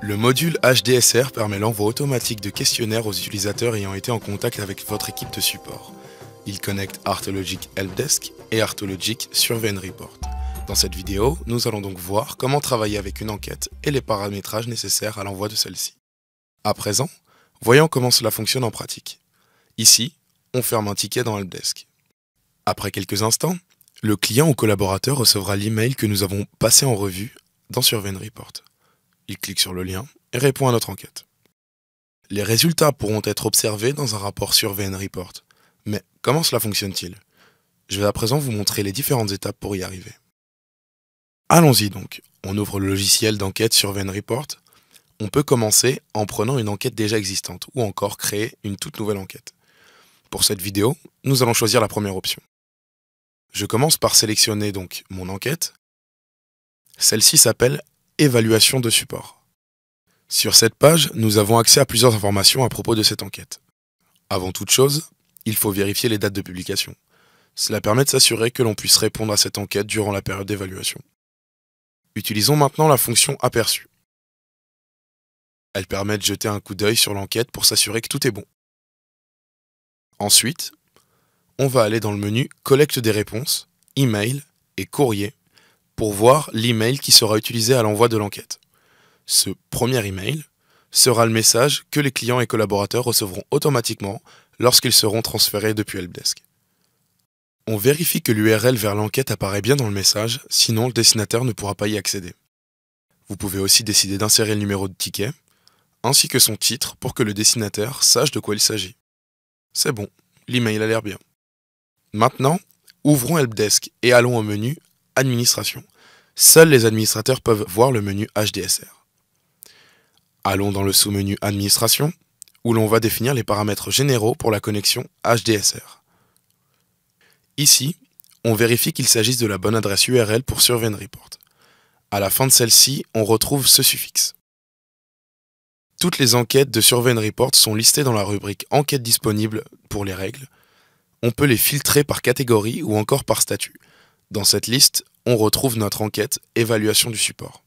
Le module HDSR permet l'envoi automatique de questionnaires aux utilisateurs ayant été en contact avec votre équipe de support. Il connecte Artologic Helpdesk et Artologic Survey and Report. Dans cette vidéo, nous allons donc voir comment travailler avec une enquête et les paramétrages nécessaires à l'envoi de celle-ci. À présent, voyons comment cela fonctionne en pratique. Ici, on ferme un ticket dans Helpdesk. Après quelques instants, le client ou collaborateur recevra l'email que nous avons passé en revue dans Survey and Report. Il clique sur le lien et répond à notre enquête. Les résultats pourront être observés dans un rapport Survey and Report. Mais comment cela fonctionne-t-il? Je vais à présent vous montrer les différentes étapes pour y arriver. Allons-y donc. On ouvre le logiciel d'enquête Survey and Report. On peut commencer en prenant une enquête déjà existante ou encore créer une toute nouvelle enquête. Pour cette vidéo, nous allons choisir la première option. Je commence par sélectionner donc mon enquête. Celle-ci s'appelle Évaluation de support. Sur cette page, nous avons accès à plusieurs informations à propos de cette enquête. Avant toute chose, il faut vérifier les dates de publication. Cela permet de s'assurer que l'on puisse répondre à cette enquête durant la période d'évaluation. Utilisons maintenant la fonction aperçu. Elle permet de jeter un coup d'œil sur l'enquête pour s'assurer que tout est bon. Ensuite, on va aller dans le menu Collecte des réponses, Email et Courrier pour voir l'email qui sera utilisé à l'envoi de l'enquête. Ce premier email sera le message que les clients et collaborateurs recevront automatiquement lorsqu'ils seront transférés depuis Helpdesk. On vérifie que l'URL vers l'enquête apparaît bien dans le message, sinon le destinataire ne pourra pas y accéder. Vous pouvez aussi décider d'insérer le numéro de ticket, ainsi que son titre pour que le destinataire sache de quoi il s'agit. C'est bon, l'email a l'air bien. Maintenant, ouvrons Helpdesk et allons au menu Administration. Seuls les administrateurs peuvent voir le menu HDSR. Allons dans le sous-menu Administration, où l'on va définir les paramètres généraux pour la connexion HDSR. Ici, on vérifie qu'il s'agisse de la bonne adresse URL pour Survey and Report. À la fin de celle-ci, on retrouve ce suffixe. Toutes les enquêtes de Survey and Report sont listées dans la rubrique Enquêtes disponibles pour les règles. On peut les filtrer par catégorie ou encore par statut. Dans cette liste, on retrouve notre enquête Évaluation du support.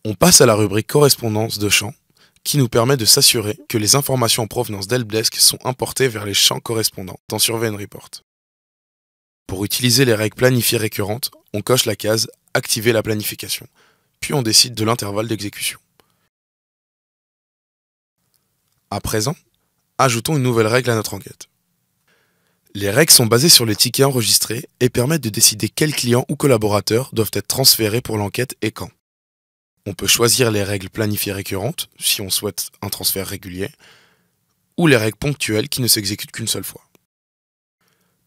On passe à la rubrique Correspondance de champs, qui nous permet de s'assurer que les informations en provenance d'Helpdesk sont importées vers les champs correspondants dans Survey and Report. Pour utiliser les règles planifiées récurrentes, on coche la case Activer la planification, puis on décide de l'intervalle d'exécution. À présent, ajoutons une nouvelle règle à notre enquête. Les règles sont basées sur les tickets enregistrés et permettent de décider quels clients ou collaborateurs doivent être transférés pour l'enquête et quand. On peut choisir les règles planifiées récurrentes, si on souhaite un transfert régulier, ou les règles ponctuelles qui ne s'exécutent qu'une seule fois.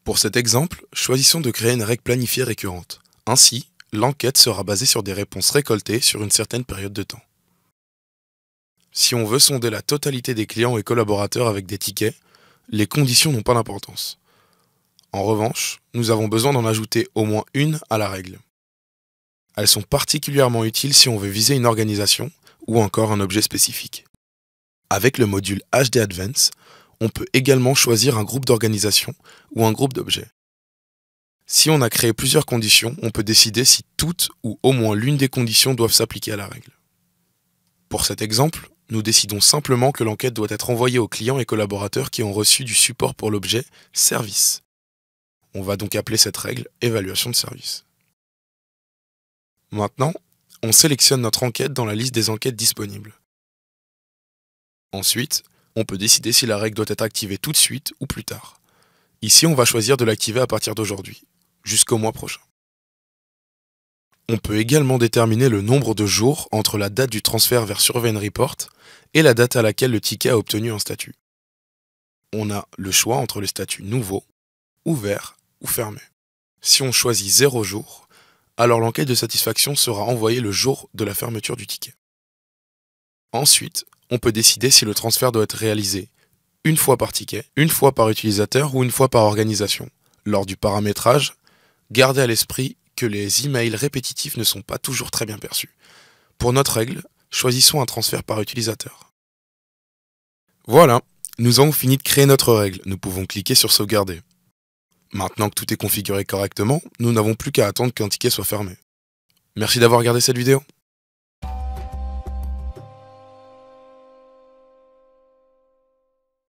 Pour cet exemple, choisissons de créer une règle planifiée récurrente. Ainsi, l'enquête sera basée sur des réponses récoltées sur une certaine période de temps. Si on veut sonder la totalité des clients et collaborateurs avec des tickets, les conditions n'ont pas d'importance. En revanche, nous avons besoin d'en ajouter au moins une à la règle. Elles sont particulièrement utiles si on veut viser une organisation ou encore un objet spécifique. Avec le module HD Advance, on peut également choisir un groupe d'organisation ou un groupe d'objets. Si on a créé plusieurs conditions, on peut décider si toutes ou au moins l'une des conditions doivent s'appliquer à la règle. Pour cet exemple, nous décidons simplement que l'enquête doit être envoyée aux clients et collaborateurs qui ont reçu du support pour l'objet « Service ». On va donc appeler cette règle « Évaluation de service ». Maintenant, on sélectionne notre enquête dans la liste des enquêtes disponibles. Ensuite, on peut décider si la règle doit être activée tout de suite ou plus tard. Ici, on va choisir de l'activer à partir d'aujourd'hui, jusqu'au mois prochain. On peut également déterminer le nombre de jours entre la date du transfert vers Survey and Report et la date à laquelle le ticket a obtenu un statut. On a le choix entre les statuts nouveau, ouvert ou fermé. Si on choisit 0 jour, alors l'enquête de satisfaction sera envoyée le jour de la fermeture du ticket. Ensuite, on peut décider si le transfert doit être réalisé une fois par ticket, une fois par utilisateur ou une fois par organisation. Lors du paramétrage, gardez à l'esprit que les emails répétitifs ne sont pas toujours très bien perçus. Pour notre règle, choisissons un transfert par utilisateur. Voilà, nous avons fini de créer notre règle. Nous pouvons cliquer sur Sauvegarder. Maintenant que tout est configuré correctement, nous n'avons plus qu'à attendre qu'un ticket soit fermé. Merci d'avoir regardé cette vidéo.